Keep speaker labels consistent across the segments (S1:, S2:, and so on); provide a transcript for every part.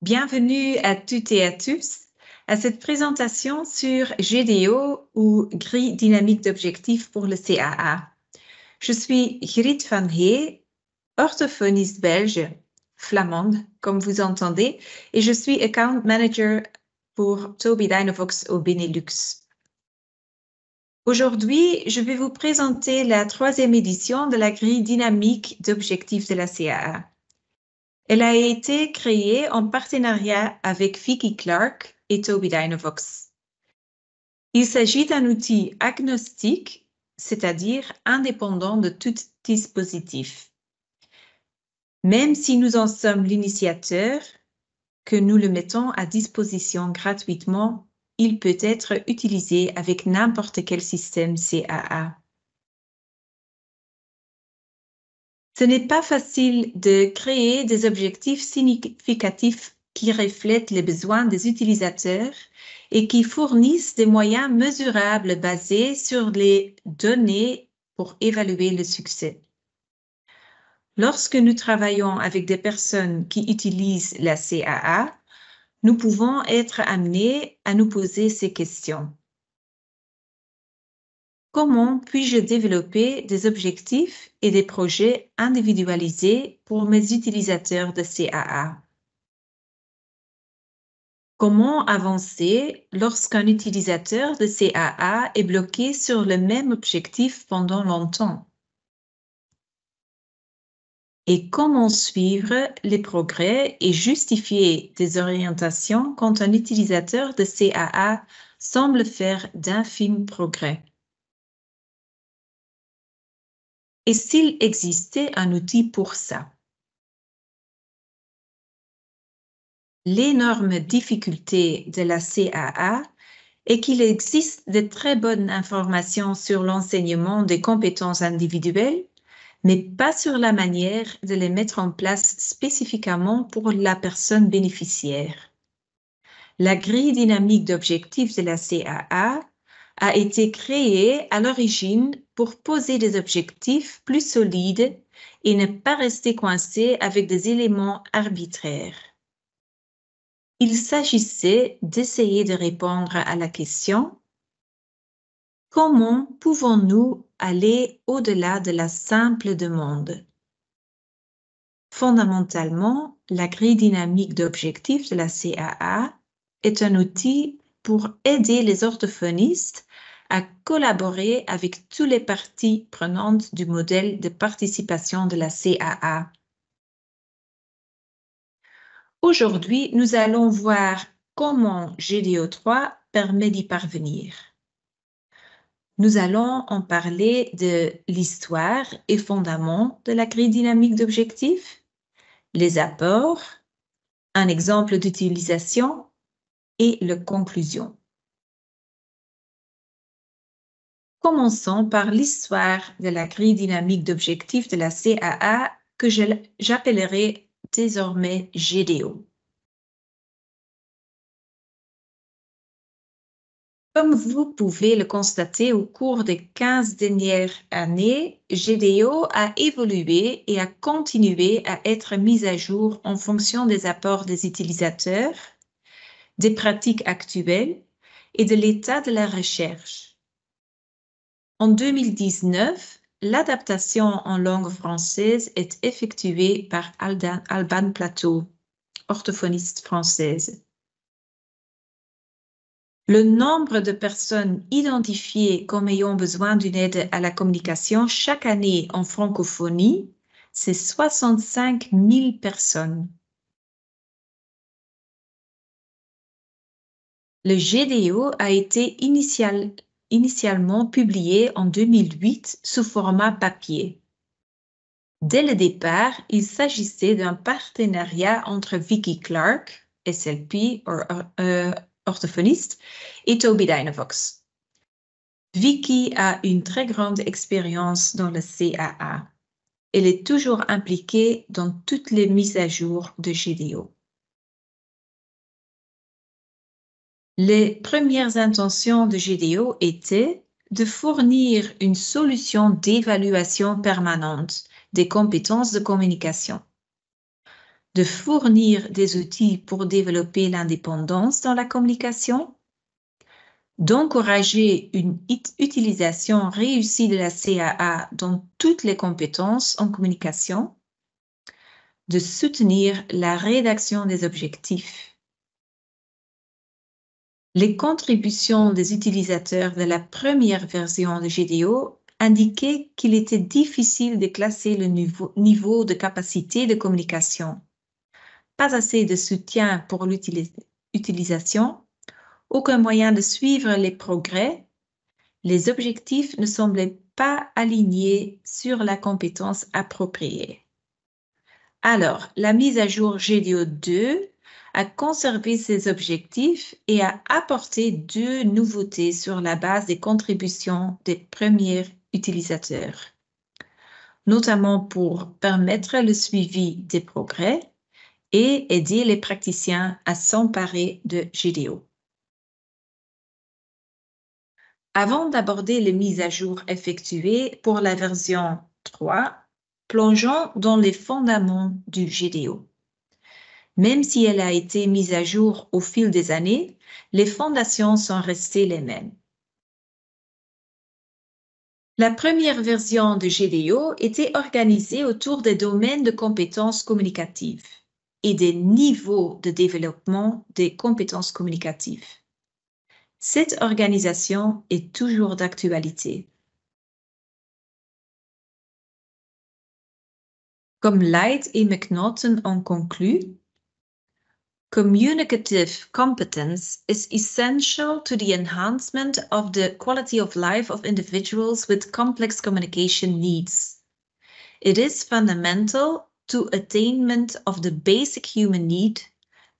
S1: Bienvenue à toutes et à tous à cette présentation sur GDO ou grille dynamique d'objectifs pour le CAA. Je suis Griet van Hee, orthophoniste belge, flamande, comme vous entendez, et je suis account manager pour Tobii Dynavox au Benelux. Aujourd'hui, je vais vous présenter la 3e édition de la grille dynamique d'objectifs de la CAA. Elle a été créée en partenariat avec Vicky Clark et Tobii Dynavox. Il s'agit d'un outil agnostique, c'est-à-dire indépendant de tout dispositif. Même si nous en sommes l'initiateur, que nous le mettons à disposition gratuitement, il peut être utilisé avec n'importe quel système CAA. Ce n'est pas facile de créer des objectifs significatifs qui reflètent les besoins des utilisateurs et qui fournissent des moyens mesurables basés sur les données pour évaluer le succès. Lorsque nous travaillons avec des personnes qui utilisent la CAA, nous pouvons être amenés à nous poser ces questions. Comment puis-je développer des objectifs et des projets individualisés pour mes utilisateurs de CAA? Comment avancer lorsqu'un utilisateur de CAA est bloqué sur le même objectif pendant longtemps? Et comment suivre les progrès et justifier des orientations quand un utilisateur de CAA semble faire d'infimes progrès? Et s'il existait un outil pour ça? L'énorme difficulté de la CAA est qu'il existe de très bonnes informations sur l'enseignement des compétences individuelles, mais pas sur la manière de les mettre en place spécifiquement pour la personne bénéficiaire. La grille dynamique d'objectifs de la CAA a été créée à l'origine pour poser des objectifs plus solides et ne pas rester coincé avec des éléments arbitraires. Il s'agissait d'essayer de répondre à la question: comment pouvons-nous aller au-delà de la simple demande? Fondamentalement, la grille dynamique d'objectifs de la CAA est un outil pour aider les orthophonistes à collaborer avec toutes les parties prenantes du modèle de participation de la CAA. Aujourd'hui, nous allons voir comment GDO3 permet d'y parvenir. Nous allons en parler de l'histoire et fondaments de la grille dynamique d'objectifs, les apports, un exemple d'utilisation et les conclusions. Commençons par l'histoire de la grille dynamique d'objectifs de la CAA que j'appellerai désormais GDO. Comme vous pouvez le constater au cours des 15 dernières années, GDO a évolué et a continué à être mis à jour en fonction des apports des utilisateurs, des pratiques actuelles et de l'état de la recherche. En 2019, l'adaptation en langue française est effectuée par Alban Plateau, orthophoniste française. Le nombre de personnes identifiées comme ayant besoin d'une aide à la communication chaque année en francophonie, c'est 65 000 personnes. Le GDO a été initialement publié en 2008 sous format papier. Dès le départ, il s'agissait d'un partenariat entre Vicky Clark, SLP, orthophoniste, et Tobii Dynavox. Vicky a une très grande expérience dans le CAA. Elle est toujours impliquée dans toutes les mises à jour de GDO. Les premières intentions de GDO étaient de fournir une solution d'évaluation permanente des compétences de communication. de fournir des outils pour développer l'indépendance dans la communication, d'encourager une utilisation réussie de la CAA dans toutes les compétences en communication, de soutenir la rédaction des objectifs. Les contributions des utilisateurs de la première version de GDO indiquaient qu'il était difficile de classer le niveau de capacité de communication. Pas assez de soutien pour l'utilisation, aucun moyen de suivre les progrès, les objectifs ne semblaient pas alignés sur la compétence appropriée. Alors, la mise à jour GDO 2 a conservé ses objectifs et a apporté 2 nouveautés sur la base des contributions des premiers utilisateurs, notamment pour permettre le suivi des progrès et aider les praticiens à s'emparer de GDO. Avant d'aborder les mises à jour effectuées pour la version 3, plongeons dans les fondements du GDO. Même si elle a été mise à jour au fil des années, les fondations sont restées les mêmes. La première version de GDO était organisée autour des domaines de compétences communicatives et des niveaux de développement des compétences communicatives. Cette organisation est toujours d'actualité. Comme Light et McNaughton ont conclu, communicative competence is essential to the enhancement of the quality of life of individuals with complex communication needs. It is fundamental to attainment of the basic human need,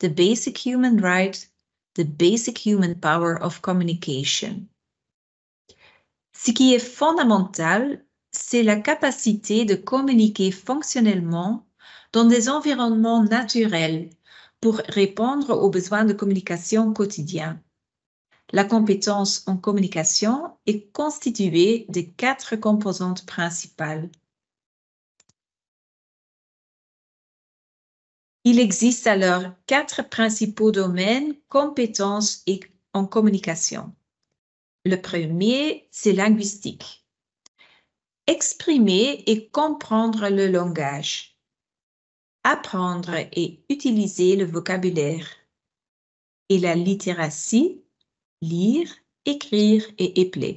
S1: the basic human right, the basic human power of communication. Ce qui est fondamental, c'est la capacité de communiquer fonctionnellement dans des environnements naturels pour répondre aux besoins de communication quotidiens. La compétence en communication est constituée de 4 composantes principales. Il existe alors 4 principaux domaines compétences en communication. Le premier, c'est linguistique. Exprimer et comprendre le langage. Apprendre et utiliser le vocabulaire. Et la littératie, lire, écrire et épeler.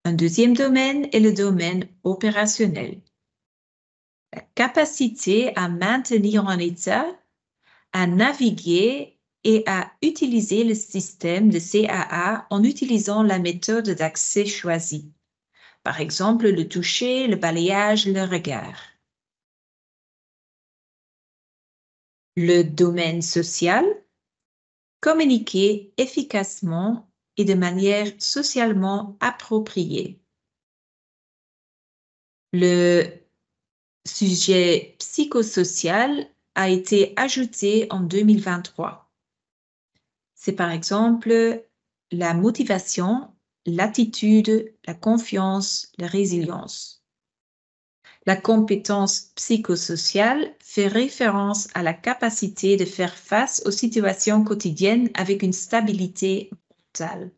S1: Un deuxième domaine est le domaine opérationnel. La capacité à maintenir en état, à naviguer et à utiliser le système de CAA en utilisant la méthode d'accès choisie. Par exemple, le toucher, le balayage, le regard. Le domaine social, communiquer efficacement et de manière socialement appropriée. Le sujet psychosocial a été ajouté en 2023. C'est par exemple la motivation, l'attitude, la confiance, la résilience. La compétence psychosociale fait référence à la capacité de faire face aux situations quotidiennes avec une stabilité mentale.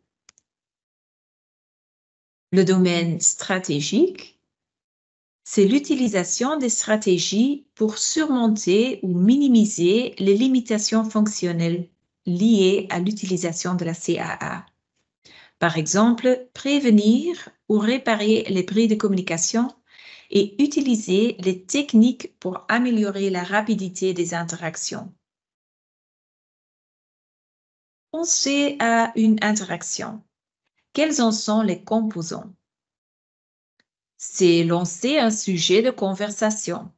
S1: Le domaine stratégique, c'est l'utilisation des stratégies pour surmonter ou minimiser les limitations fonctionnelles liées à l'utilisation de la CAA. Par exemple, prévenir ou réparer les bris de communication et utiliser les techniques pour améliorer la rapidité des interactions. Pensez à une interaction. Quels en sont les composants? C'est lancer un sujet de conversation.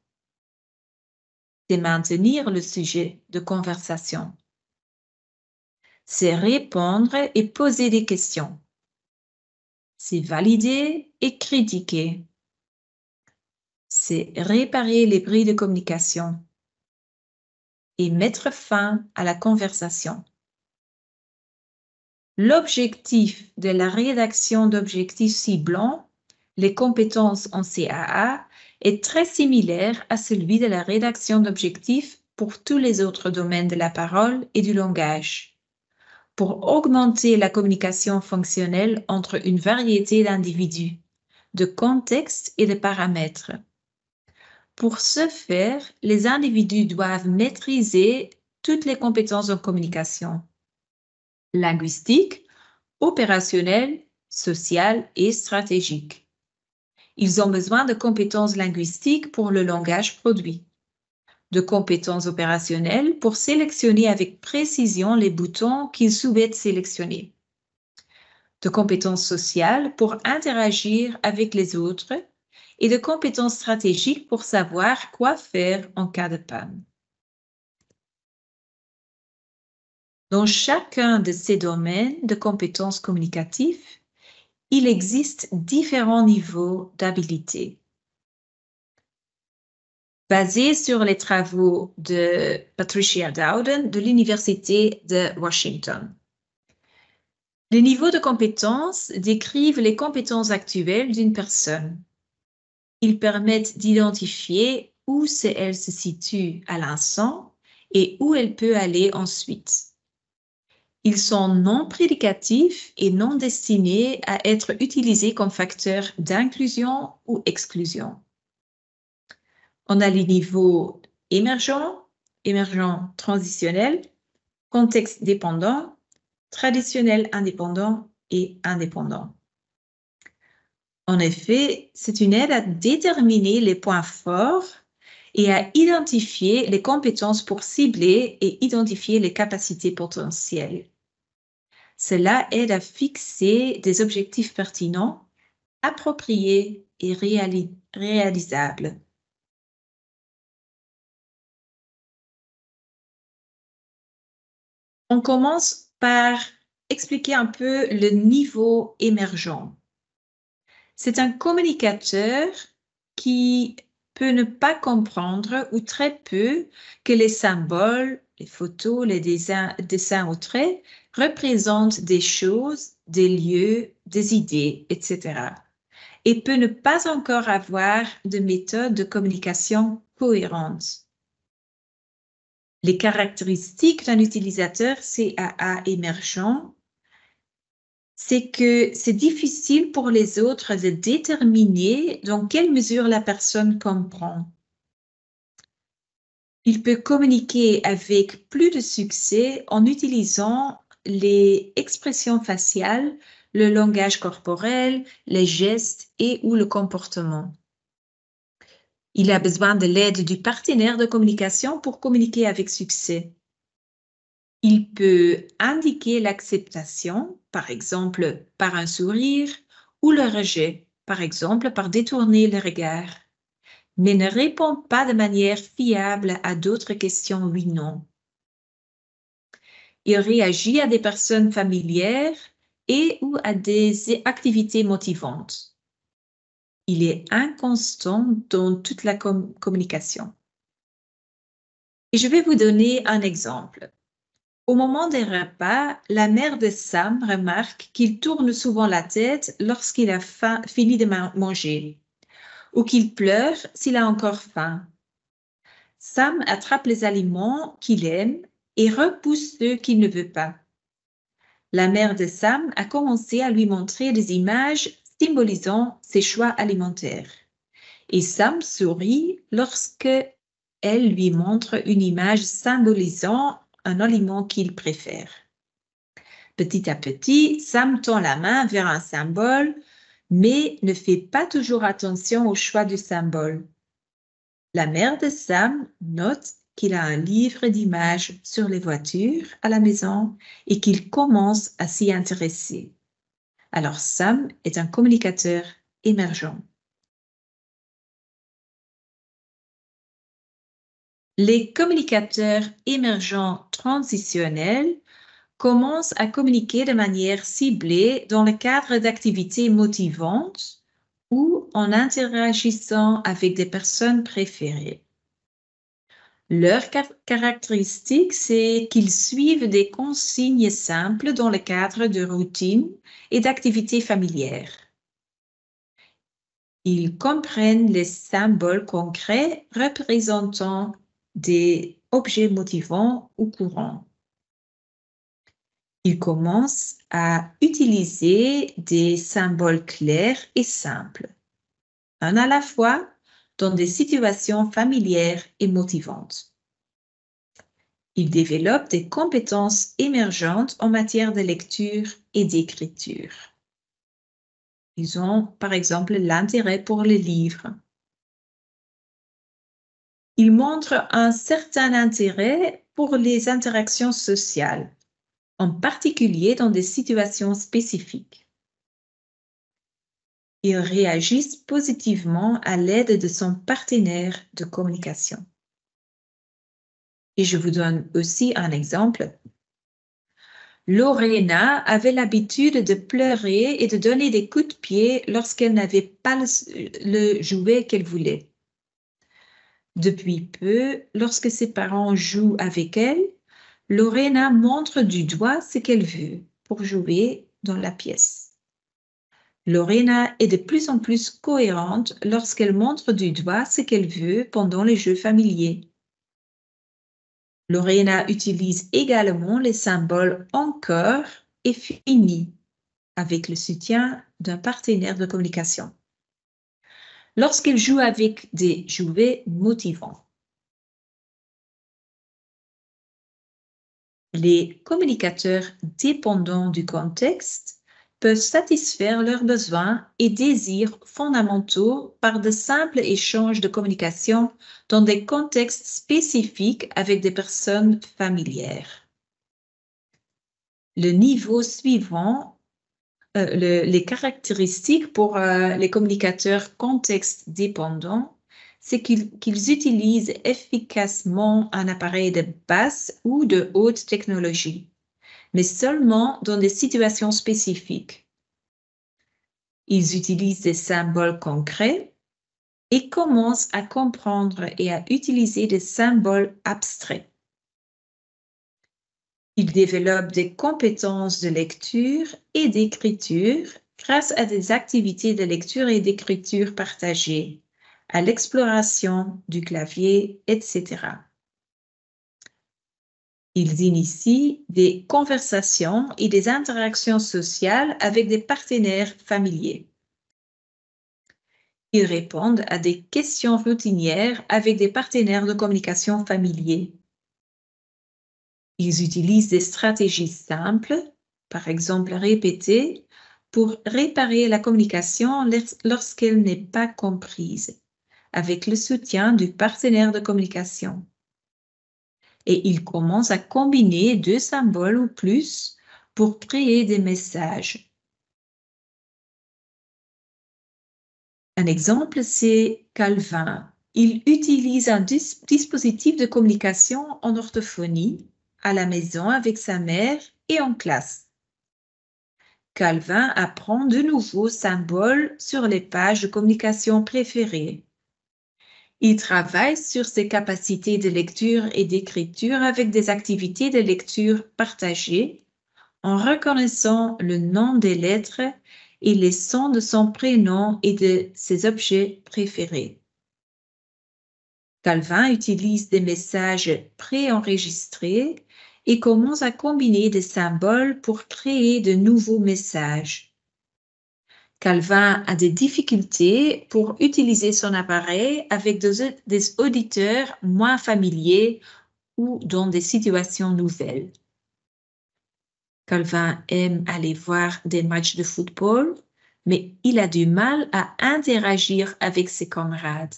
S1: C'est maintenir le sujet de conversation. C'est répondre et poser des questions. C'est valider et critiquer. C'est réparer les bris de communication et mettre fin à la conversation. L'objectif de la rédaction d'objectifs ciblants les compétences en CAA est très similaire à celui de la rédaction d'objectifs pour tous les autres domaines de la parole et du langage. Pour augmenter la communication fonctionnelle entre une variété d'individus, de contextes et de paramètres. Pour ce faire, les individus doivent maîtriser toutes les compétences en communication: linguistique, opérationnelle, sociale et stratégique. Ils ont besoin de compétences linguistiques pour le langage produit, de compétences opérationnelles pour sélectionner avec précision les boutons qu'ils souhaitent sélectionner, de compétences sociales pour interagir avec les autres et de compétences stratégiques pour savoir quoi faire en cas de panne. Dans chacun de ces domaines de compétences communicatives, il existe différents niveaux d'habilité. Basé sur les travaux de Patricia Dowden de l'Université de Washington. Les niveaux de compétences décrivent les compétences actuelles d'une personne. Ils permettent d'identifier où elle se situe à l'instant et où elle peut aller ensuite. Ils sont non prédicatifs et non destinés à être utilisés comme facteurs d'inclusion ou exclusion. On a les niveaux émergent, transitionnel, contexte dépendant, traditionnel indépendant et indépendant. En effet, c'est une aide à déterminer les points forts et à identifier les compétences pour cibler et identifier les capacités potentielles. Cela aide à fixer des objectifs pertinents, appropriés et réalisables. On commence par expliquer un peu le niveau émergent. C'est un communicateur qui peut ne pas comprendre ou très peu que les symboles, les photos, les dessins ou traits représentent des choses, des lieux, des idées, etc. Et peut ne pas encore avoir de méthode de communication cohérente. Les caractéristiques d'un utilisateur CAA émergent, c'est que c'est difficile pour les autres de déterminer dans quelle mesure la personne comprend. Il peut communiquer avec plus de succès en utilisant les expressions faciales, le langage corporel, les gestes et ou le comportement. Il a besoin de l'aide du partenaire de communication pour communiquer avec succès. Il peut indiquer l'acceptation, par exemple par un sourire, ou le rejet, par exemple par détourner le regard, mais ne répond pas de manière fiable à d'autres questions oui-non. Il réagit à des personnes familières et ou à des activités motivantes. Il est inconstant dans toute la communication. Et je vais vous donner un exemple. Au moment des repas, la mère de Sam remarque qu'il tourne souvent la tête lorsqu'il a fini de manger, ou qu'il pleure s'il a encore faim. Sam attrape les aliments qu'il aime et repousse ceux qu'il ne veut pas. La mère de Sam a commencé à lui montrer des images symbolisant ses choix alimentaires. Et Sam sourit lorsque elle lui montre une image symbolisant un aliment qu'il préfère. Petit à petit, Sam tend la main vers un symbole, mais ne fait pas toujours attention au choix du symbole. La mère de Sam note qu'il a un livre d'images sur les voitures à la maison et qu'il commence à s'y intéresser. Alors Sam est un communicateur émergent. Les communicateurs émergents transitionnels commencent à communiquer de manière ciblée dans le cadre d'activités motivantes ou en interagissant avec des personnes préférées. Leur caractéristique, c'est qu'ils suivent des consignes simples dans le cadre de routines et d'activités familières. Ils comprennent les symboles concrets représentant des objets motivants ou courants. Ils commencent à utiliser des symboles clairs et simples, un à la fois dans des situations familières et motivantes. Ils développent des compétences émergentes en matière de lecture et d'écriture. Ils ont, par exemple, l'intérêt pour les livres. Ils montrent un certain intérêt pour les interactions sociales, en particulier dans des situations spécifiques. Ils réagissent positivement à l'aide de son partenaire de communication. Et je vous donne aussi un exemple. Lorena avait l'habitude de pleurer et de donner des coups de pied lorsqu'elle n'avait pas le jouet qu'elle voulait. Depuis peu, lorsque ses parents jouent avec elle, Lorena montre du doigt ce qu'elle veut pour jouer dans la pièce. Lorena est de plus en plus cohérente lorsqu'elle montre du doigt ce qu'elle veut pendant les jeux familiers. Lorena utilise également les symboles encore et fini avec le soutien d'un partenaire de communication lorsqu'elle joue avec des jouets motivants. Les communicateurs dépendants du contexte peuvent satisfaire leurs besoins et désirs fondamentaux par de simples échanges de communication dans des contextes spécifiques avec des personnes familières. Le niveau suivant, les caractéristiques pour les communicateurs contexte dépendants, c'est qu'ils utilisent efficacement un appareil de basse ou de haute technologie, mais seulement dans des situations spécifiques. Ils utilisent des symboles concrets et commencent à comprendre et à utiliser des symboles abstraits. Ils développent des compétences de lecture et d'écriture grâce à des activités de lecture et d'écriture partagées, à l'exploration du clavier, etc. Ils initient des conversations et des interactions sociales avec des partenaires familiers. Ils répondent à des questions routinières avec des partenaires de communication familiers. Ils utilisent des stratégies simples, par exemple répéter, pour réparer la communication lorsqu'elle n'est pas comprise, avec le soutien du partenaire de communication. Et ils commencent à combiner 2 symboles ou plus pour créer des messages. Un exemple, c'est Calvin. Il utilise un dispositif de communication en orthophonie à la maison avec sa mère et en classe. Calvin apprend de nouveaux symboles sur les pages de communication préférées. Il travaille sur ses capacités de lecture et d'écriture avec des activités de lecture partagées en reconnaissant le nom des lettres et les sons de son prénom et de ses objets préférés. Calvin utilise des messages préenregistrés et commence à combiner des symboles pour créer de nouveaux messages. Calvin a des difficultés pour utiliser son appareil avec des auditeurs moins familiers ou dans des situations nouvelles. Calvin aime aller voir des matchs de football, mais il a du mal à interagir avec ses camarades.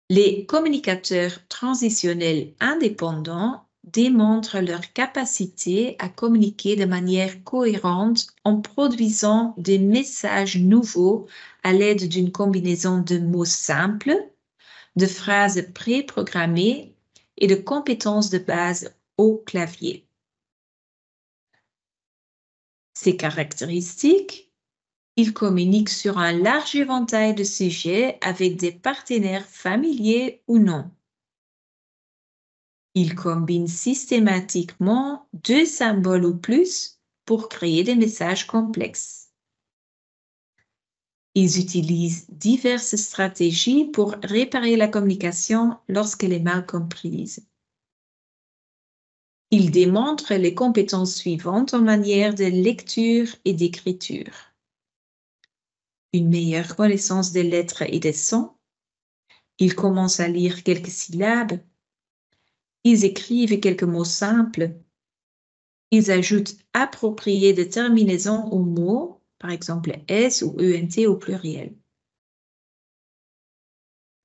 S1: Les communicateurs transitionnels indépendants démontrent leur capacité à communiquer de manière cohérente en produisant des messages nouveaux à l'aide d'une combinaison de mots simples, de phrases préprogrammées et de compétences de base au clavier. Ces caractéristiques, ils communiquent sur un large éventail de sujets avec des partenaires familiers ou non. Ils combinent systématiquement 2 symboles ou plus pour créer des messages complexes. Ils utilisent diverses stratégies pour réparer la communication lorsqu'elle est mal comprise. Ils démontrent les compétences suivantes en matière de lecture et d'écriture. Une meilleure connaissance des lettres et des sons. Ils commencent à lire quelques syllabes. Ils écrivent quelques mots simples. Ils ajoutent appropriés de terminaisons aux mots, par exemple S ou ENT au pluriel.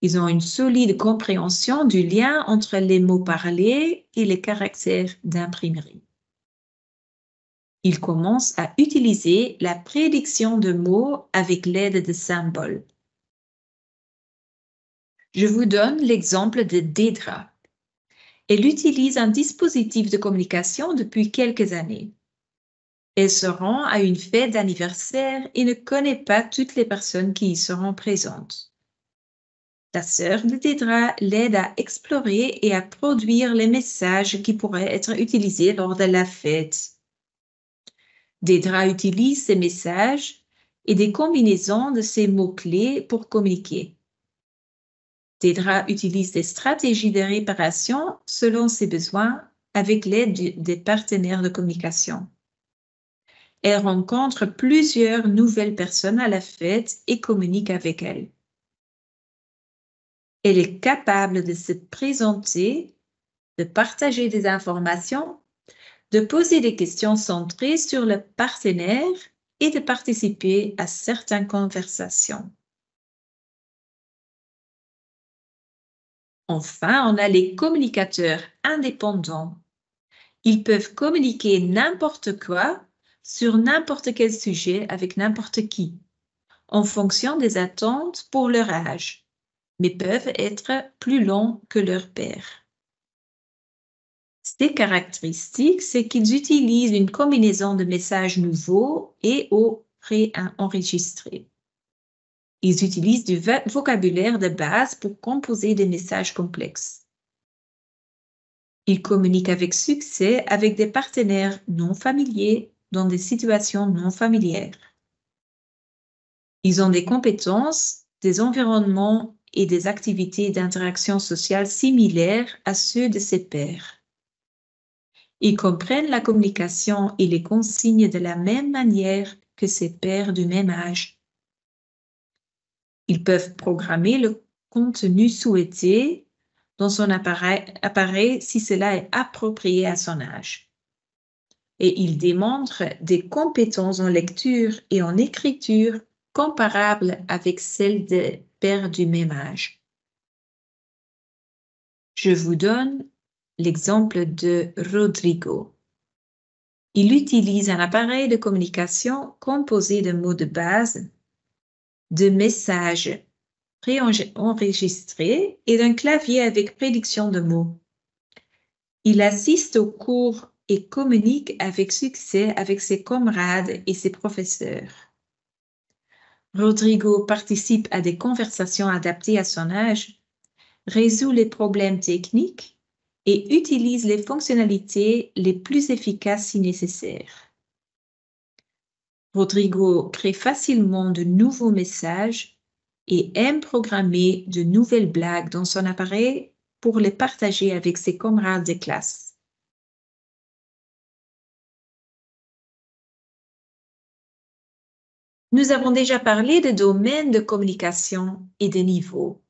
S1: Ils ont une solide compréhension du lien entre les mots parlés et les caractères d'imprimerie. Ils commencent à utiliser la prédiction de mots avec l'aide de symboles. Je vous donne l'exemple de Dedra. Elle utilise un dispositif de communication depuis quelques années. Elle se rend à une fête d'anniversaire et ne connaît pas toutes les personnes qui y seront présentes. La sœur de Dedra l'aide à explorer et à produire les messages qui pourraient être utilisés lors de la fête. Dedra utilise ces messages et des combinaisons de ces mots-clés pour communiquer. Dedra utilise des stratégies de réparation selon ses besoins avec l'aide des partenaires de communication. Elle rencontre plusieurs nouvelles personnes à la fête et communique avec elles. Elle est capable de se présenter, de partager des informations, de poser des questions centrées sur le partenaire et de participer à certaines conversations. Enfin, on a les communicateurs indépendants. Ils peuvent communiquer n'importe quoi sur n'importe quel sujet avec n'importe qui, en fonction des attentes pour leur âge, mais peuvent être plus longs que leur père. Ces caractéristiques, c'est qu'ils utilisent une combinaison de messages nouveaux et ou préenregistrés. Ils utilisent du vocabulaire de base pour composer des messages complexes. Ils communiquent avec succès avec des partenaires non familiers dans des situations non familières. Ils ont des compétences, des environnements et des activités d'interaction sociale similaires à ceux de ses pairs. Ils comprennent la communication et les consignes de la même manière que ses pairs du même âge. Ils peuvent programmer le contenu souhaité dans son appareil si cela est approprié à son âge. Et ils démontrent des compétences en lecture et en écriture comparables avec celles des pairs du même âge. Je vous donne l'exemple de Rodrigo. Il utilise un appareil de communication composé de mots de base, de messages préenregistrés et d'un clavier avec prédiction de mots. Il assiste aux cours et communique avec succès avec ses camarades et ses professeurs. Rodrigo participe à des conversations adaptées à son âge, résout les problèmes techniques et utilise les fonctionnalités les plus efficaces si nécessaire. Rodrigo crée facilement de nouveaux messages et aime programmer de nouvelles blagues dans son appareil pour les partager avec ses camarades de classe. Nous avons déjà parlé de domaines de communication et de niveaux.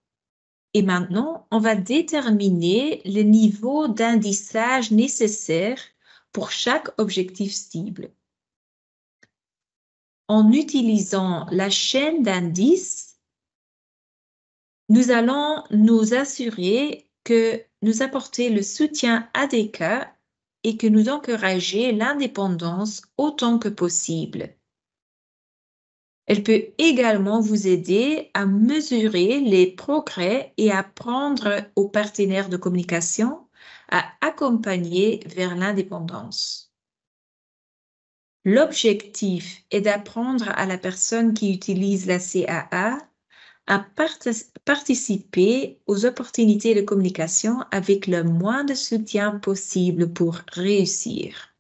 S1: Et maintenant, on va déterminer le niveau d'indissage nécessaire pour chaque objectif cible. En utilisant la chaîne d'indices, nous allons nous assurer que nous apportons le soutien adéquat et que nous encourageons l'indépendance autant que possible. Elle peut également vous aider à mesurer les progrès et apprendre aux partenaires de communication à accompagner vers l'indépendance. L'objectif est d'apprendre à la personne qui utilise la CAA à participer aux opportunités de communication avec le moins de soutien possible pour réussir.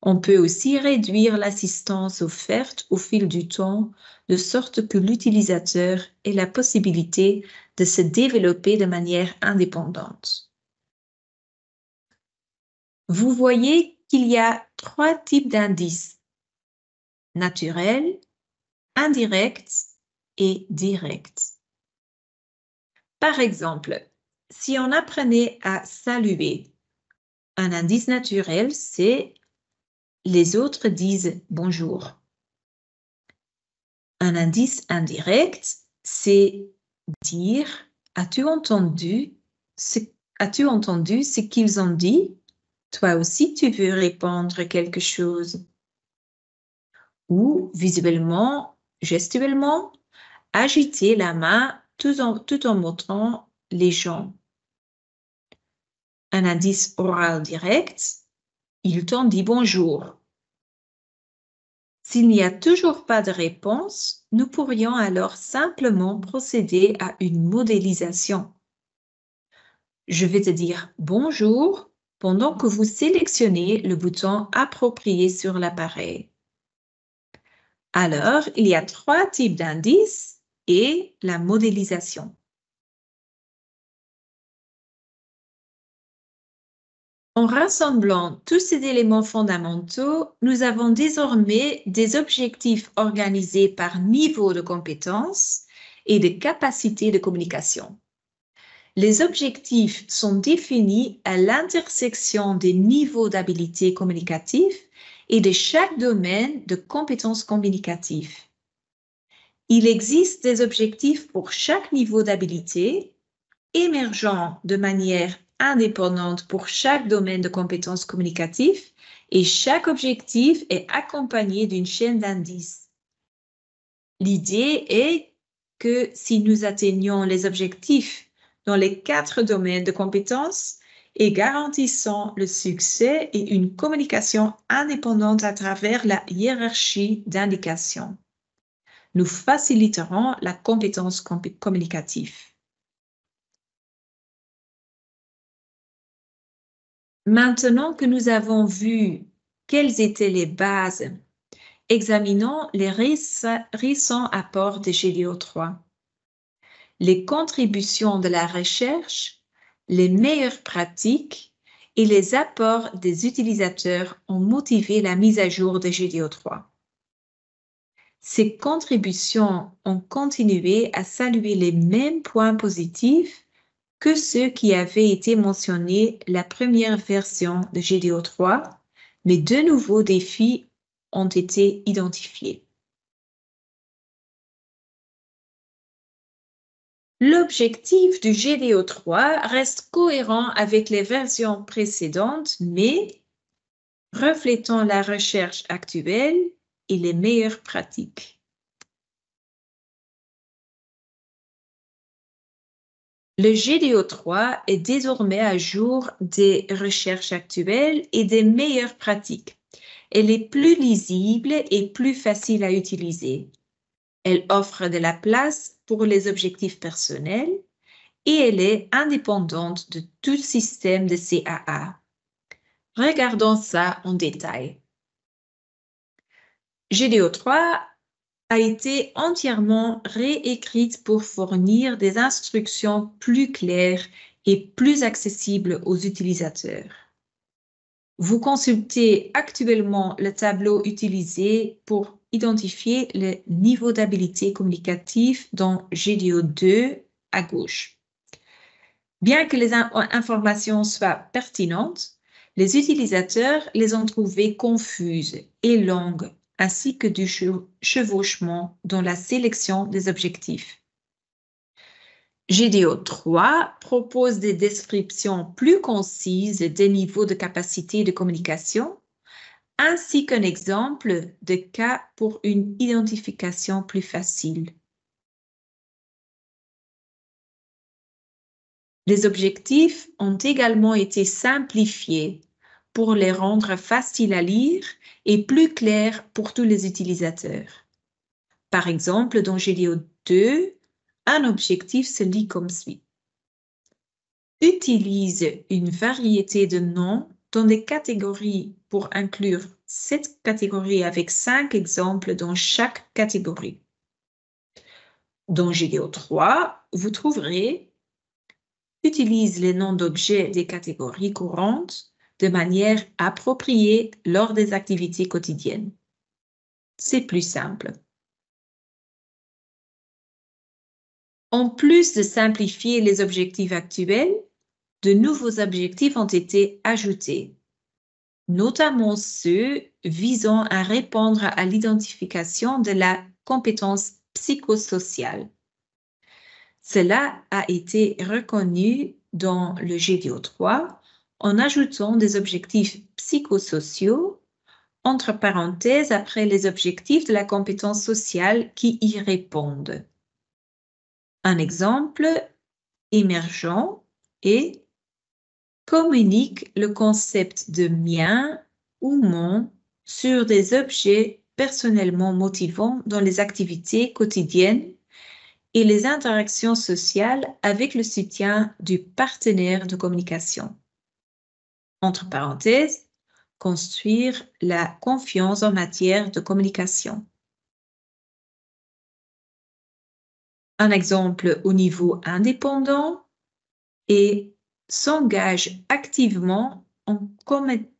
S1: On peut aussi réduire l'assistance offerte au fil du temps, de sorte que l'utilisateur ait la possibilité de se développer de manière indépendante. Vous voyez qu'il y a 3 types d'indices: naturel, indirect et direct. Par exemple, si on apprenait à saluer, un indice naturel, c'est les autres disent bonjour. Un indice indirect, c'est dire as-tu entendu ce qu'ils ont dit? Toi aussi, tu veux répondre quelque chose. Ou visuellement, gestuellement, agiter la main tout en montrant les gens. Un indice oral direct, il t'en dit bonjour. S'il n'y a toujours pas de réponse, nous pourrions alors simplement procéder à une modélisation. Je vais te dire bonjour pendant que vous sélectionnez le bouton approprié sur l'appareil. Alors, il y a 3 types d'indices et la modélisation. En rassemblant tous ces éléments fondamentaux, nous avons désormais des objectifs organisés par niveau de compétences et de capacité de communication. Les objectifs sont définis à l'intersection des niveaux d'habilité communicative et de chaque domaine de compétences communicatives. Il existe des objectifs pour chaque niveau d'habilité, émergeant de manière indépendante pour chaque domaine de compétences communicatives, et chaque objectif est accompagné d'une chaîne d'indices. L'idée est que si nous atteignons les objectifs dans les 4 domaines de compétences et garantissant le succès et une communication indépendante à travers la hiérarchie d'indications, nous faciliterons la compétence communicative. Maintenant que nous avons vu quelles étaient les bases, examinons les récents apports de GDO3. Les contributions de la recherche, les meilleures pratiques et les apports des utilisateurs ont motivé la mise à jour de GDO3. Ces contributions ont continué à saluer les mêmes points positifs que ceux qui avaient été mentionnés la première version de GDO3, mais de nouveaux défis ont été identifiés. L'objectif du GDO3 reste cohérent avec les versions précédentes, mais reflétant la recherche actuelle et les meilleures pratiques. Le GDO3 est désormais à jour des recherches actuelles et des meilleures pratiques. Elle est plus lisible et plus facile à utiliser. Elle offre de la place pour les objectifs personnels et elle est indépendante de tout système de CAA. Regardons ça en détail. GDO3 a été entièrement réécrite pour fournir des instructions plus claires et plus accessibles aux utilisateurs. Vous consultez actuellement le tableau utilisé pour identifier le niveau d'habilité communicative dans GDO2 à gauche. Bien que les informations soient pertinentes, les utilisateurs les ont trouvées confuses et longues, ainsi que du chevauchement dans la sélection des objectifs. GDO3 propose des descriptions plus concises des niveaux de capacité de communication, ainsi qu'un exemple de cas pour une identification plus facile. Les objectifs ont également été simplifiés pour les rendre faciles à lire et plus clairs pour tous les utilisateurs. Par exemple, dans GDO2, un objectif se lit comme suit. Utilise une variété de noms dans des catégories pour inclure cette catégorie avec 5 exemples dans chaque catégorie. Dans GDO 3, vous trouverez utilise les noms d'objets des catégories courantes de manière appropriée lors des activités quotidiennes. C'est plus simple. En plus de simplifier les objectifs actuels, de nouveaux objectifs ont été ajoutés, notamment ceux visant à répondre à l'identification de la compétence psychosociale. Cela a été reconnu dans le GDO 3 en ajoutant des objectifs psychosociaux entre parenthèses après les objectifs de la compétence sociale qui y répondent. Un exemple émergent est communique le concept de mien ou mon sur des objets personnellement motivants dans les activités quotidiennes et les interactions sociales avec le soutien du partenaire de communication. Entre parenthèses, construire la confiance en matière de communication. Un exemple au niveau indépendant est s'engage activement en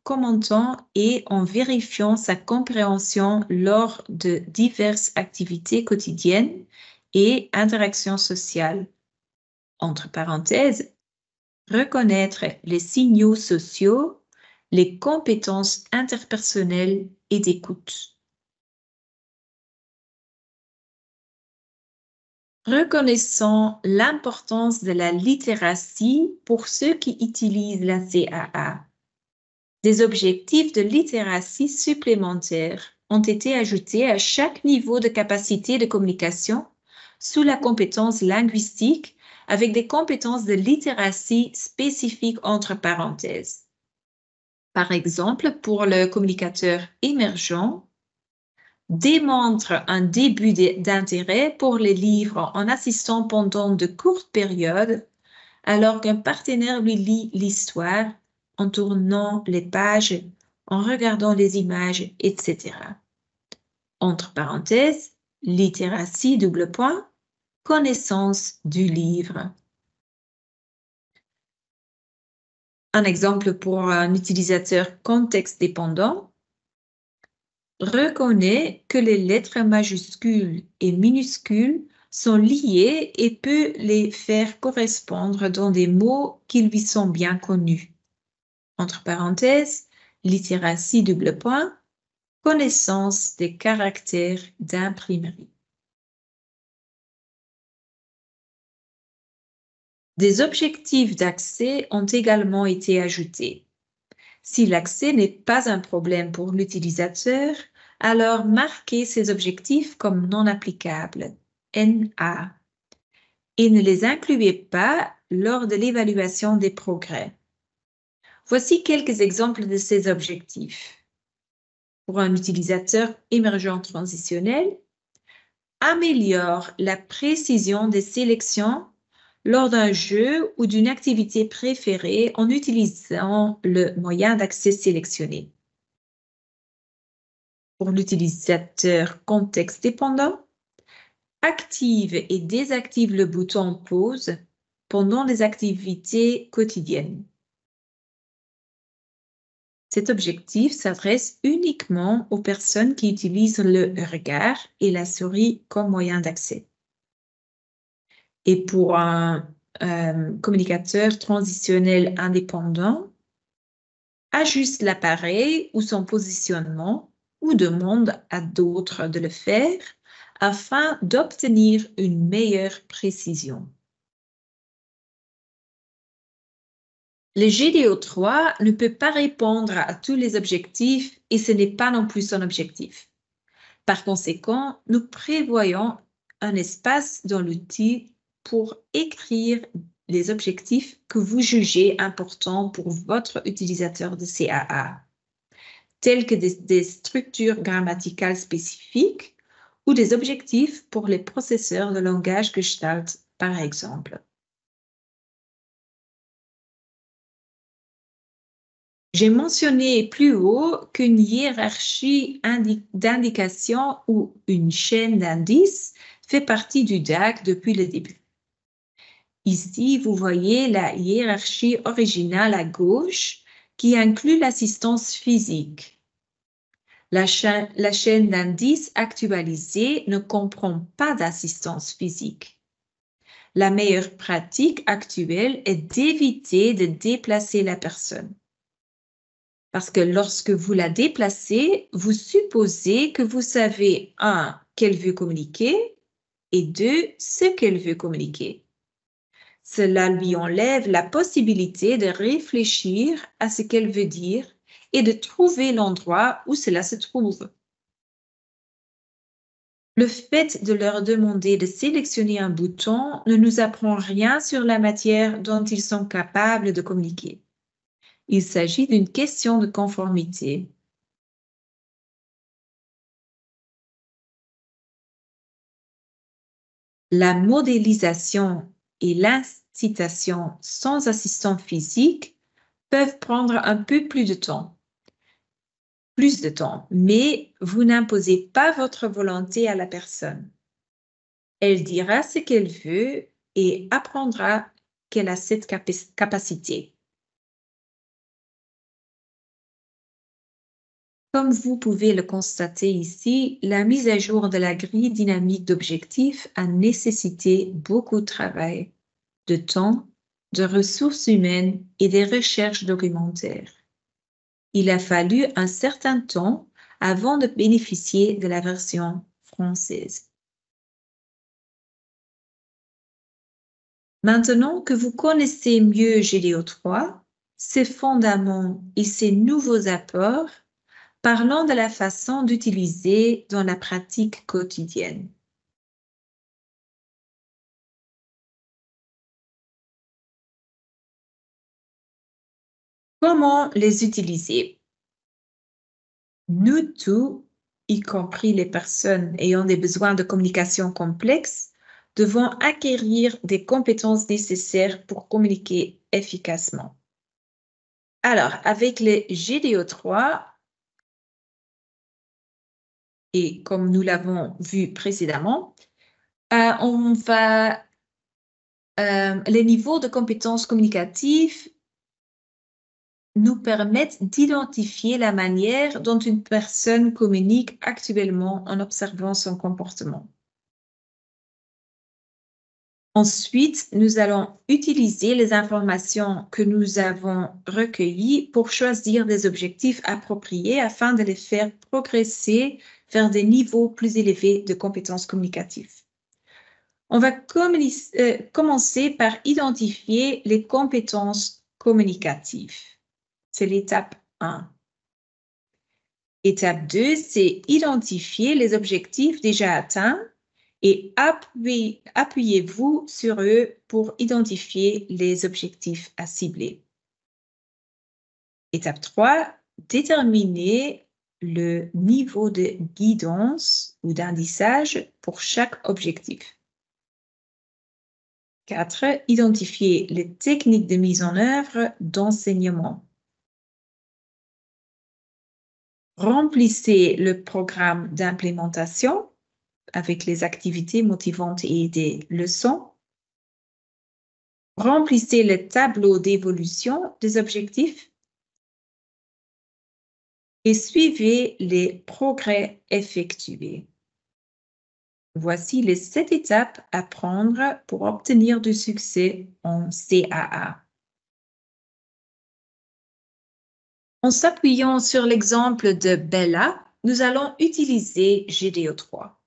S1: commentant et en vérifiant sa compréhension lors de diverses activités quotidiennes et interactions sociales. Entre parenthèses, reconnaître les signaux sociaux, les compétences interpersonnelles et d'écoute. Reconnaissant l'importance de la littératie pour ceux qui utilisent la CAA. Des objectifs de littératie supplémentaires ont été ajoutés à chaque niveau de capacité de communication sous la compétence linguistique avec des compétences de littératie spécifiques entre parenthèses. Par exemple, pour le communicateur émergent, démontre un début d'intérêt pour les livres en assistant pendant de courtes périodes, alors qu'un partenaire lui lit l'histoire en tournant les pages, en regardant les images, etc. Entre parenthèses, littératie, connaissance du livre. Un exemple pour un utilisateur contexte dépendant, reconnaît que les lettres majuscules et minuscules sont liées et peut les faire correspondre dans des mots qui lui sont bien connus. Entre parenthèses, littératie, connaissance des caractères d'imprimerie. Des objectifs d'accès ont également été ajoutés. Si l'accès n'est pas un problème pour l'utilisateur, alors marquez ces objectifs comme non applicables, NA, et ne les incluez pas lors de l'évaluation des progrès. Voici quelques exemples de ces objectifs. Pour un utilisateur émergent transitionnel, améliore la précision des sélections lors d'un jeu ou d'une activité préférée en utilisant le moyen d'accès sélectionné. Pour l'utilisateur contexte dépendant, active et désactive le bouton pause pendant les activités quotidiennes. Cet objectif s'adresse uniquement aux personnes qui utilisent le regard et la souris comme moyen d'accès. Et pour un communicateur transitionnel indépendant, ajuste l'appareil ou son positionnement ou demande à d'autres de le faire afin d'obtenir une meilleure précision. Le GDO 3 ne peut pas répondre à tous les objectifs et ce n'est pas non plus son objectif. Par conséquent, nous prévoyons un espace dans l'outil pour écrire les objectifs que vous jugez importants pour votre utilisateur de CAA, tels que des structures grammaticales spécifiques ou des objectifs pour les processeurs de langage Gestalt, par exemple. J'ai mentionné plus haut qu'une hiérarchie d'indications ou une chaîne d'indices fait partie du DAC depuis le début. Ici, vous voyez la hiérarchie originale à gauche qui inclut l'assistance physique. La chaîne d'indices actualisée ne comprend pas d'assistance physique. La meilleure pratique actuelle est d'éviter de déplacer la personne. Parce que lorsque vous la déplacez, vous supposez que vous savez, 1, qu'elle veut communiquer et 2, ce qu'elle veut communiquer. Cela lui enlève la possibilité de réfléchir à ce qu'elle veut dire et de trouver l'endroit où cela se trouve. Le fait de leur demander de sélectionner un bouton ne nous apprend rien sur la matière dont ils sont capables de communiquer. Il s'agit d'une question de conformité. La modélisation et l'incitation sans assistant physique peuvent prendre un peu plus de temps, mais vous n'imposez pas votre volonté à la personne. Elle dira ce qu'elle veut et apprendra qu'elle a cette capacité. Comme vous pouvez le constater ici, la mise à jour de la grille dynamique d'objectifs a nécessité beaucoup de travail, de temps, de ressources humaines et des recherches documentaires. Il a fallu un certain temps avant de bénéficier de la version française. Maintenant que vous connaissez mieux GDO 3, ses fondements et ses nouveaux apports, parlons de la façon d'utiliser dans la pratique quotidienne. Comment les utiliser? Nous tous, y compris les personnes ayant des besoins de communication complexes, devons acquérir des compétences nécessaires pour communiquer efficacement. Alors, avec les GDO 3, et comme nous l'avons vu précédemment, les niveaux de compétences communicatives nous permettent d'identifier la manière dont une personne communique actuellement en observant son comportement. Ensuite, nous allons utiliser les informations que nous avons recueillies pour choisir des objectifs appropriés afin de les faire progresser vers des niveaux plus élevés de compétences communicatives. On va commencer par identifier les compétences communicatives. C'est l'étape 1. Étape 2, c'est identifier les objectifs déjà atteints et appuyez-vous sur eux pour identifier les objectifs à cibler. Étape 3, déterminer le niveau de guidance ou d'indissage pour chaque objectif. 4, identifier les techniques de mise en œuvre d'enseignement. Remplissez le programme d'implémentation avec les activités motivantes et des leçons. Remplissez le tableau d'évolution des objectifs et suivez les progrès effectués. Voici les 7 étapes à prendre pour obtenir du succès en CAA. En s'appuyant sur l'exemple de Bella, nous allons utiliser GDO 3.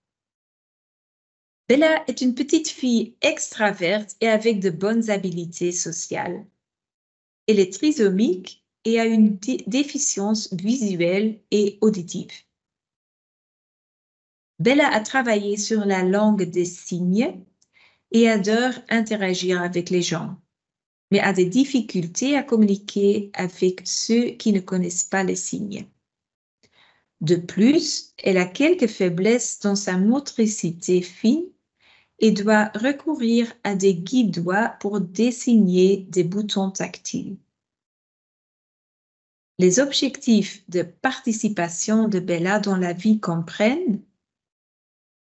S1: Bella est une petite fille extraverte et avec de bonnes habiletés sociales. Elle est trisomique et a une déficience visuelle et auditive. Bella a travaillé sur la langue des signes et adore interagir avec les gens, mais a des difficultés à communiquer avec ceux qui ne connaissent pas les signes. De plus, elle a quelques faiblesses dans sa motricité fine et doit recourir à des guides doigts pour désigner des boutons tactiles. les objectifs de participation de Bella dans la vie comprennent: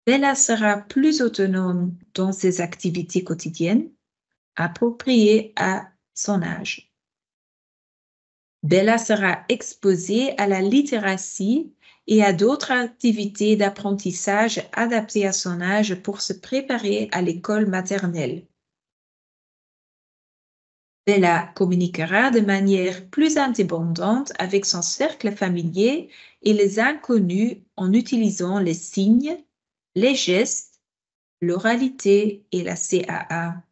S1: Bella sera plus autonome dans ses activités quotidiennes, appropriées à son âge. Bella sera exposée à la littératie et à d'autres activités d'apprentissage adaptées à son âge pour se préparer à l'école maternelle. Bella communiquera de manière plus indépendante avec son cercle familier et les inconnus en utilisant les signes, les gestes, l'oralité et la CAA.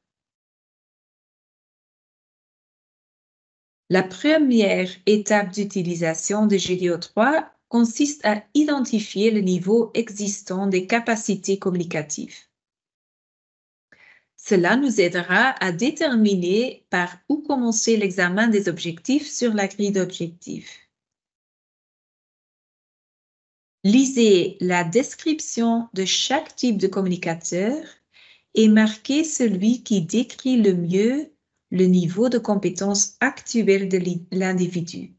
S1: La première étape d'utilisation de GDO3 consiste à identifier le niveau existant des capacités communicatives. Cela nous aidera à déterminer par où commencer l'examen des objectifs sur la grille d'objectifs. Lisez la description de chaque type de communicateur et marquez celui qui décrit le mieux le niveau de compétence actuel de l'individu.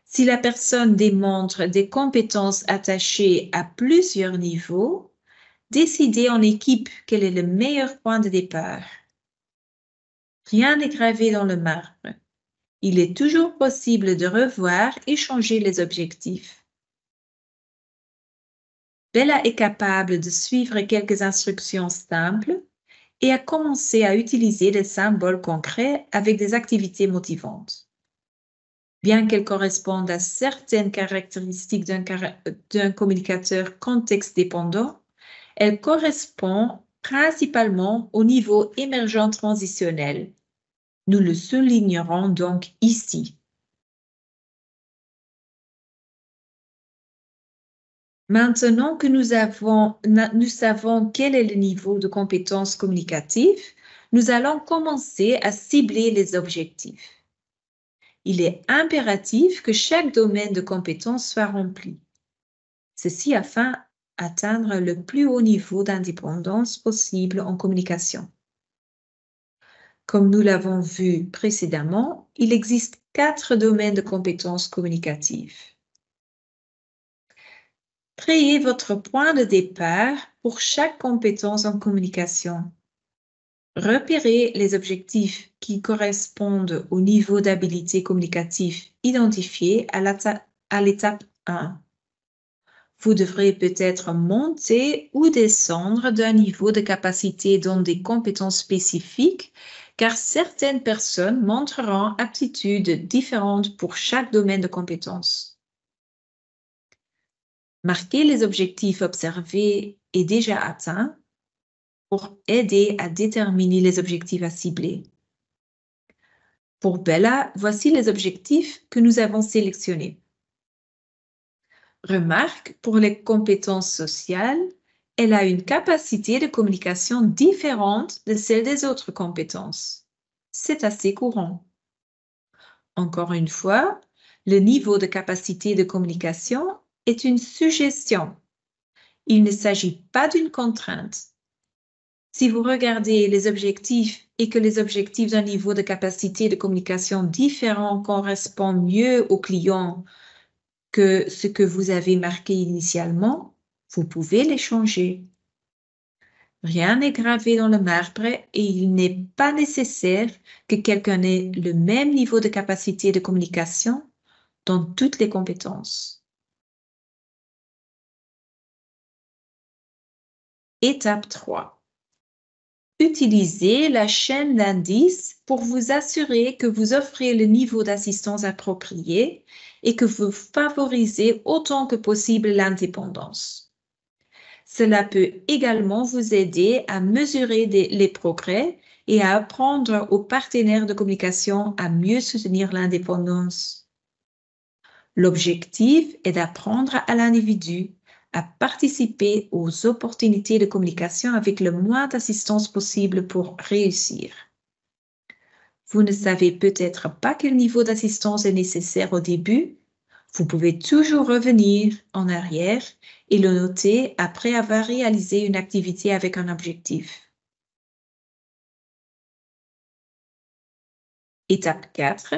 S1: Si la personne démontre des compétences attachées à plusieurs niveaux, décidez en équipe quel est le meilleur point de départ. Rien n'est gravé dans le marbre. Il est toujours possible de revoir et changer les objectifs. Bella est capable de suivre quelques instructions simples et a commencé à utiliser des symboles concrets avec des activités motivantes. Bien qu'elles correspondent à certaines caractéristiques d'un communicateur contexte dépendant, elles correspondent principalement au niveau émergent transitionnel. Nous le soulignerons donc ici. Maintenant que nous savons quel est le niveau de compétences communicatives, nous allons commencer à cibler les objectifs. Il est impératif que chaque domaine de compétences soit rempli. Ceci afin d'atteindre le plus haut niveau d'indépendance possible en communication. Comme nous l'avons vu précédemment, il existe 4 domaines de compétences communicatives. Créez votre point de départ pour chaque compétence en communication. Repérez les objectifs qui correspondent au niveau d'habilité communicative identifié à l'étape 1. Vous devrez peut-être monter ou descendre d'un niveau de capacité dans des compétences spécifiques, car certaines personnes montreront aptitudes différentes pour chaque domaine de compétences. Marquez les objectifs observés et déjà atteints pour aider à déterminer les objectifs à cibler. Pour Bella, voici les objectifs que nous avons sélectionnés. Remarque, pour les compétences sociales, elle a une capacité de communication différente de celle des autres compétences. C'est assez courant. Encore une fois, le niveau de capacité de communication est une suggestion. Il ne s'agit pas d'une contrainte. Si vous regardez les objectifs et que les objectifs d'un niveau de capacité de communication différent correspondent mieux aux clients que ce que vous avez marqué initialement, vous pouvez les changer. Rien n'est gravé dans le marbre et il n'est pas nécessaire que quelqu'un ait le même niveau de capacité de communication dans toutes les compétences. Étape 3. Utilisez la chaîne d'indices pour vous assurer que vous offrez le niveau d'assistance approprié et que vous favorisez autant que possible l'indépendance. Cela peut également vous aider à mesurer les progrès et à apprendre aux partenaires de communication à mieux soutenir l'indépendance. L'objectif est d'apprendre à l'individu à participer aux opportunités de communication avec le moins d'assistance possible pour réussir. Vous ne savez peut-être pas quel niveau d'assistance est nécessaire au début. Vous pouvez toujours revenir en arrière et le noter après avoir réalisé une activité avec un objectif. Étape 4.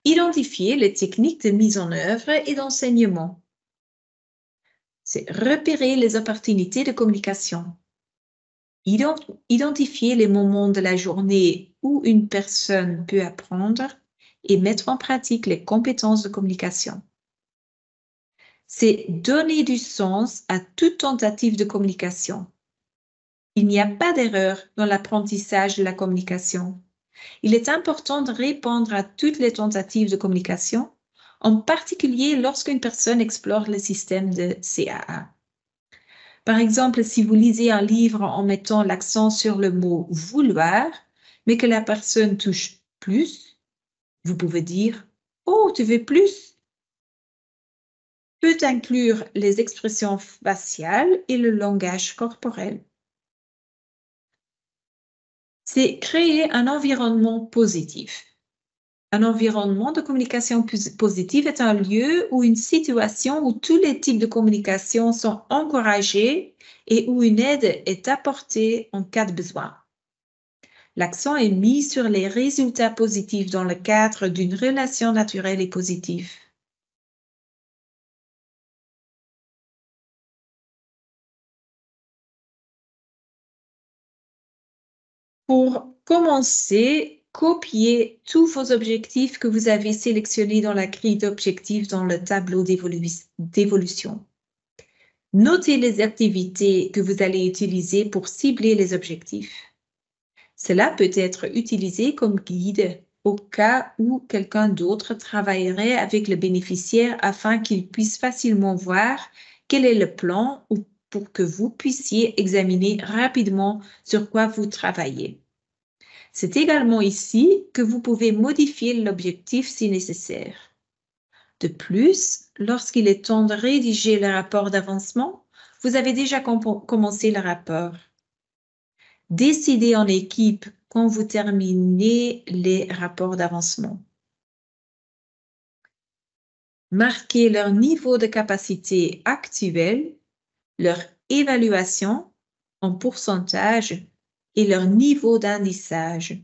S1: identifier les techniques de mise en œuvre et d'enseignement. C'est repérer les opportunités de communication. Identifier les moments de la journée où une personne peut apprendre et mettre en pratique les compétences de communication. C'est donner du sens à toute tentative de communication. Il n'y a pas d'erreur dans l'apprentissage de la communication. Il est important de répondre à toutes les tentatives de communication, en particulier lorsqu'une personne explore le système de CAA. Par exemple, si vous lisez un livre en mettant l'accent sur le mot « vouloir », mais que la personne touche « plus », vous pouvez dire « Oh, tu veux plus ?» Peut inclure les expressions faciales et le langage corporel. C'est créer un environnement positif. Un environnement de communication positive est un lieu ou une situation où tous les types de communication sont encouragés et où une aide est apportée en cas de besoin. L'accent est mis sur les résultats positifs dans le cadre d'une relation naturelle et positive. Pour commencer, copiez tous vos objectifs que vous avez sélectionnés dans la grille d'objectifs dans le tableau d'évolution. Notez les activités que vous allez utiliser pour cibler les objectifs. Cela peut être utilisé comme guide au cas où quelqu'un d'autre travaillerait avec le bénéficiaire afin qu'il puisse facilement voir quel est le plan ou pour que vous puissiez examiner rapidement sur quoi vous travaillez. C'est également ici que vous pouvez modifier l'objectif si nécessaire. De plus, lorsqu'il est temps de rédiger le rapport d'avancement, vous avez déjà commencé le rapport. Décidez en équipe quand vous terminez les rapports d'avancement. Marquez leur niveau de capacité actuel, leur évaluation en pourcentage et leur niveau d'indissage.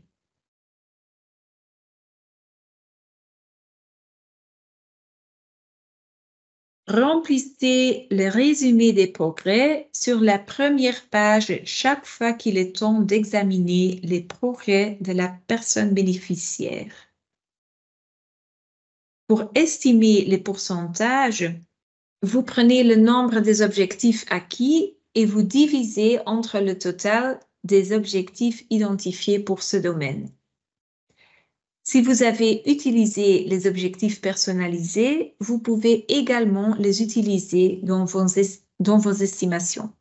S1: Remplissez le résumé des progrès sur la première page chaque fois qu'il est temps d'examiner les progrès de la personne bénéficiaire. Pour estimer les pourcentages, vous prenez le nombre des objectifs acquis et vous divisez entre le total des objectifs identifiés pour ce domaine. Si vous avez utilisé les objectifs personnalisés, vous pouvez également les utiliser dans vos estimations.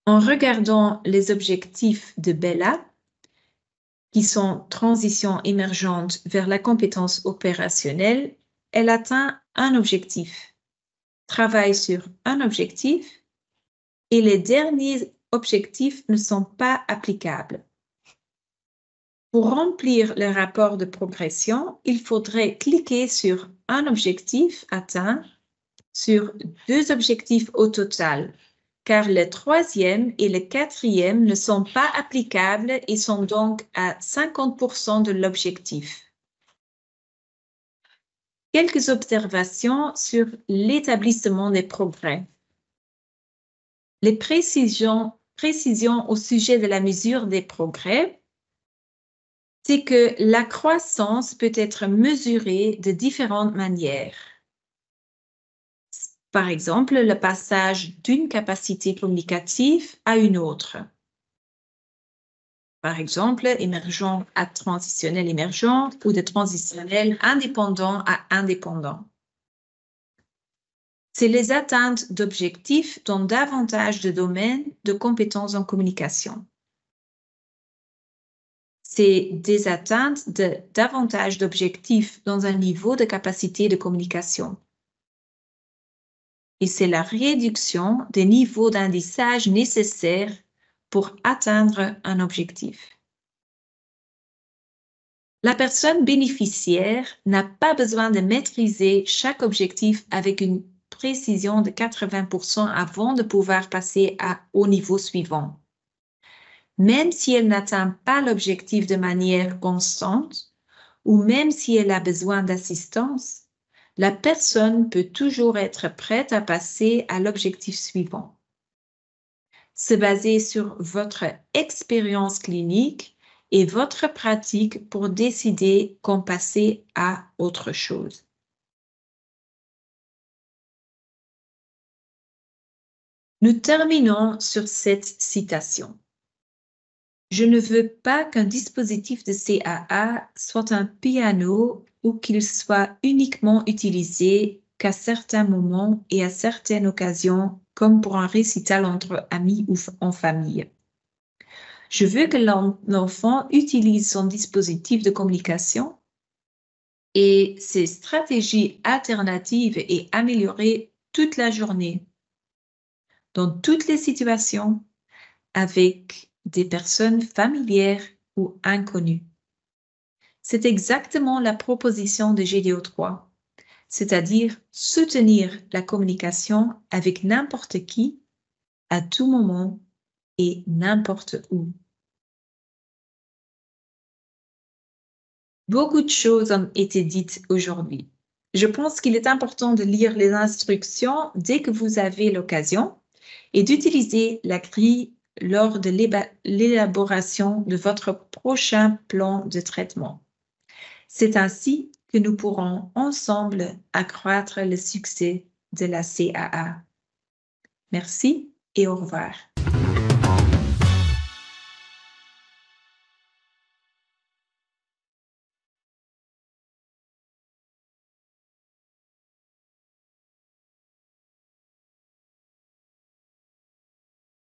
S1: En regardant les objectifs de Bella, qui sont transition émergente vers la compétence opérationnelle, elle atteint un objectif, travaille sur un objectif et les derniers objectifs ne sont pas applicables. Pour remplir le rapport de progression, il faudrait cliquer sur un objectif atteint, sur 2 objectifs au total, car le 3e et le 4e ne sont pas applicables et sont donc à 50% de l'objectif. Quelques observations sur l'établissement des progrès. Les précisions au sujet de la mesure des progrès, c'est que la croissance peut être mesurée de différentes manières. Par exemple, le passage d'une capacité communicative à une autre. Par exemple, émergent à transitionnel émergent ou de transitionnel indépendant à indépendant. C'est les atteintes d'objectifs dans davantage de domaines de compétences en communication. C'est des atteintes de davantage d'objectifs dans un niveau de capacité de communication. Et c'est la réduction des niveaux d'indissage nécessaires pour atteindre un objectif. La personne bénéficiaire n'a pas besoin de maîtriser chaque objectif avec une précision de 80% avant de pouvoir passer au niveau suivant. même si elle n'atteint pas l'objectif de manière constante ou même si elle a besoin d'assistance, la personne peut toujours être prête à passer à l'objectif suivant. Se baser sur votre expérience clinique et votre pratique pour décider qu'on passer à autre chose. Nous terminons sur cette citation. Je ne veux pas qu'un dispositif de CAA soit un piano ou qu'il soit uniquement utilisé qu'à certains moments et à certaines occasions, comme pour un récital entre amis ou en famille. Je veux que l'enfant utilise son dispositif de communication et ses stratégies alternatives et améliorées toute la journée, dans toutes les situations, avec des personnes familières ou inconnues. C'est exactement la proposition de GDO 3, c'est-à-dire soutenir la communication avec n'importe qui, à tout moment et n'importe où. Beaucoup de choses ont été dites aujourd'hui. Je pense qu'il est important de lire les instructions dès que vous avez l'occasion et d'utiliser la grille lors de l'élaboration de votre prochain plan de traitement. C'est ainsi que nous pourrons ensemble accroître le succès de la CAA. Merci et au revoir.